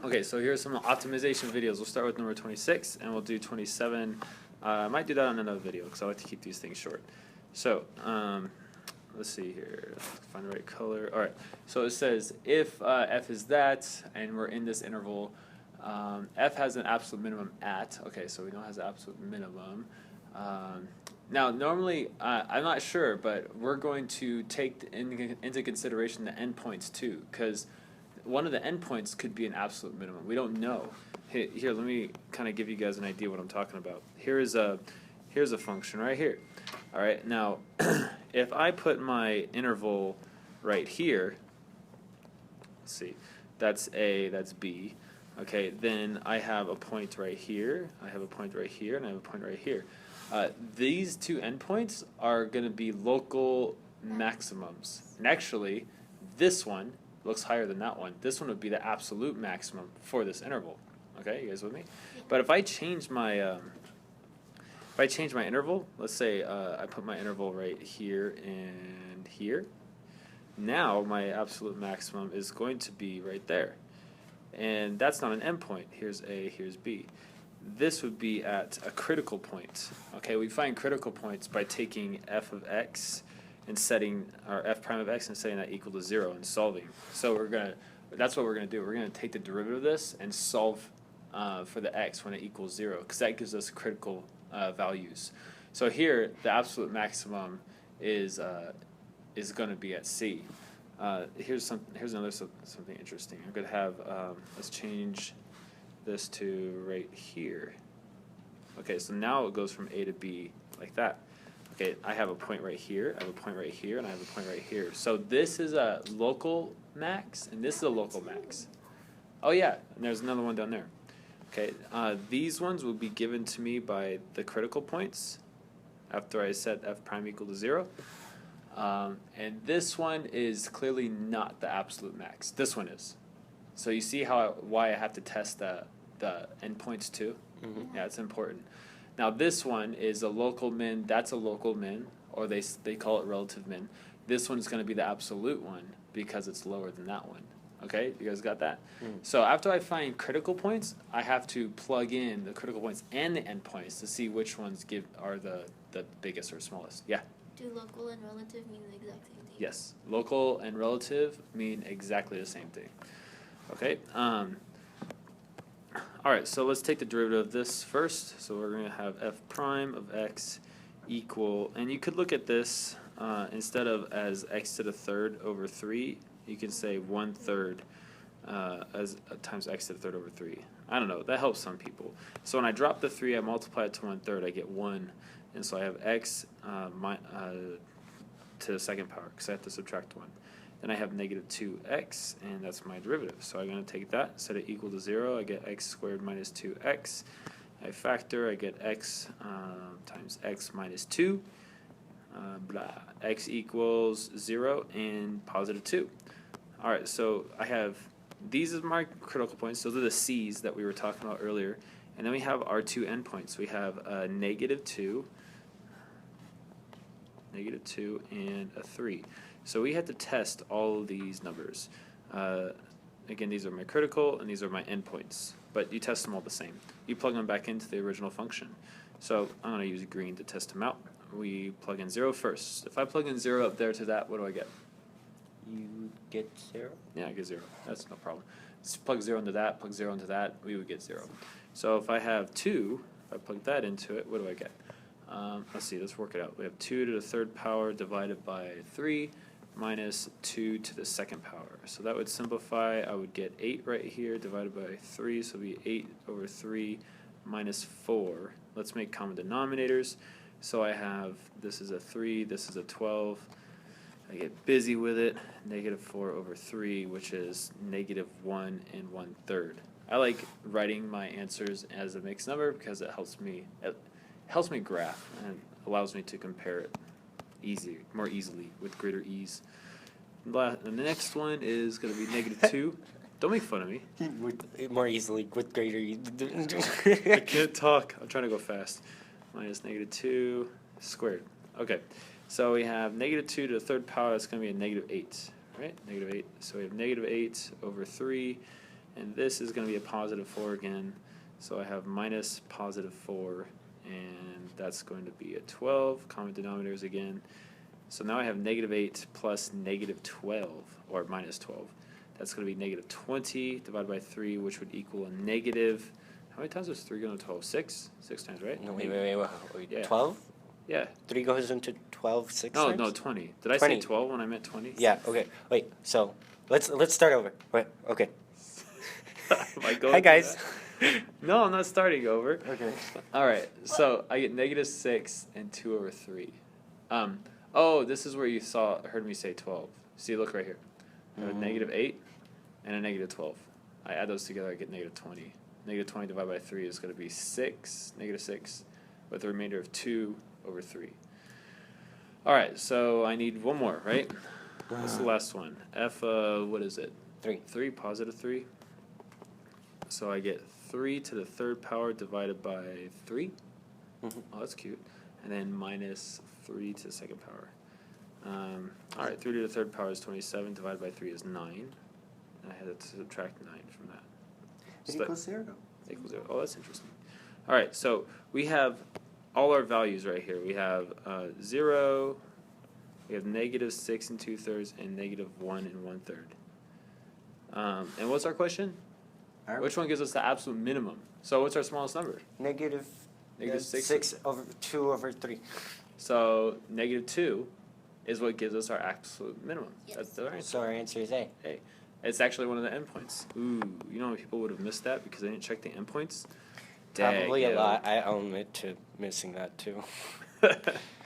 Okay, so here's some optimization videos. We'll start with number 26, and we'll do 27. I might do that on another video because I like to keep these things short. So, let's see here. Let's find the right color. All right. So it says if f is that, and we're in this interval, f has an absolute minimum at. Okay, so we know it has an absolute minimum. Now, normally, I'm not sure, but we're going to take into consideration the endpoints too, because one of the endpoints could be an absolute minimum. We don't know. Here, let me kind of give you guys an idea what I'm talking about. Here's a function right here. All right, now, if I put my interval right here, let's see, that's A, that's B. Okay, then I have a point right here, I have a point right here, and I have a point right here. These two endpoints are going to be local maximums. And actually, this one looks higher than that one. This one would be the absolute maximum for this interval. Okay, you guys with me? But if I change my interval, let's say I put my interval right here and here. Now my absolute maximum is going to be right there. And that's not an endpoint. Here's A, here's B. This would be at a critical point. Okay, we find critical points by taking f of x and setting, or f prime of x and setting that equal to 0 and solving. So that's what we're gonna do. We're gonna take the derivative of this and solve for the x when it equals 0, because that gives us critical values. So here, the absolute maximum is going to be at C. Here's another something interesting. I'm going to have let's change this to right here. Okay, so now it goes from A to B like that. Okay, I have a point right here, I have a point right here, and I have a point right here. So this is a local max, and this is a local max. Oh yeah, and there's another one down there. Okay, these ones will be given to me by the critical points after I set f prime equal to 0. And this one is clearly not the absolute max. This one is. So you see why I have to test the endpoints too? Mm-hmm. Yeah, it's important. Now this one is a local min. That's a local min, or they call it relative min. This one's going to be the absolute one because it's lower than that one. Okay, you guys got that? Mm. So after I find critical points, I have to plug in the critical points and the endpoints to see which ones are the biggest or smallest. Yeah? Do local and relative mean the exact same thing? Yes, local and relative mean exactly the same thing. Okay. All right, so let's take the derivative of this first. So we're going to have f prime of x equal, and you could look at this instead of as x to the third over 3, you can say 1/3 times x to the third over 3. I don't know, that helps some people. So when I drop the 3, I multiply it to 1/3, I get 1. And so I have x to the second power, because I have to subtract 1. Then I have negative 2x, and that's my derivative. So I'm going to take that, set it equal to 0. I get x squared minus 2x. I factor, I get x times x minus 2. Blah. X equals 0 and positive 2. All right, so I have, these are my critical points. Those are the C's that we were talking about earlier. And then we have our two endpoints. We have a negative 2, and a 3. So we had to test all of these numbers. Again, these are my critical, and these are my endpoints. But you test them all the same. You plug them back into the original function. So I'm going to use green to test them out. We plug in 0 first. If I plug in 0 up there to that, what do I get? You get 0? Yeah, I get 0. That's no problem. Just plug 0 into that, plug 0 into that, we would get 0. So if I have 2, if I plug that into it, what do I get? Let's see, let's work it out. We have 2 to the third power divided by 3 minus 2 to the second power. So that would simplify. I would get 8 right here divided by 3, so it would be 8 over 3 minus 4. Let's make common denominators. So I have, this is a 3, this is a 12. I get busy with it. Negative 4 over 3, which is negative 1 and 1/3. I like writing my answers as a mixed number because it helps me graph and allows me to compare it more easily with greater ease. The next one is going to be negative 2. Don't make fun of me. More easily with greater ease. I can't talk. I'm trying to go fast. Minus negative 2 squared. Okay, so we have negative 2 to the third power. That's going to be a negative 8, right? Negative 8. So we have negative 8 over 3. and this is going to be a positive 4 again. So I have minus positive 4, and that's going to be a 12. Common denominators again. So now I have negative 8 plus negative 12, or minus 12. That's going to be negative 20 divided by 3, which would equal a negative. How many times was 3 going to 12? 6? 6 times, right? No, wait. Yeah. 12? Yeah. 3 goes into 12 6 No, times? no, 20. Did I 20. say 12 when I meant 20? Yeah, okay. Wait, so let's start over. Wait, okay. Am I going Hi, through guys. that? No, I'm not starting over. Okay. All right, so I get negative 6 and 2 over 3. Oh, this is where you heard me say 12. See, look right here. I have a negative 8 and a negative 12. I add those together, I get negative 20. Negative 20 divided by 3 is going to be 6, negative 6, with a remainder of 2 over 3. All right, so I need one more, right? What's the last one? What is it? 3. 3, positive 3. So I get 3 to the third power divided by 3. Oh, that's cute. And then minus 3 to the second power. All right, 3 to the third power is 27. Divided by 3 is 9. And I had to subtract 9 from that. It equals 0. Equals 0. Oh, that's interesting. All right, so we have all our values right here. We have 0, we have negative 6 and 2/3, and negative 1 and 1/3. And what's our question? Which one gives us the absolute minimum? So what's our smallest number? Negative Negative 6. 6 over 2 over 3. So negative 2 is what gives us our absolute minimum. Yes. That's the right answer. So our answer is A. Hey, it's actually one of the endpoints. Ooh, you know how many people would have missed that because they didn't check the endpoints? Probably a Dag, lot. I own it to missing that too. yo.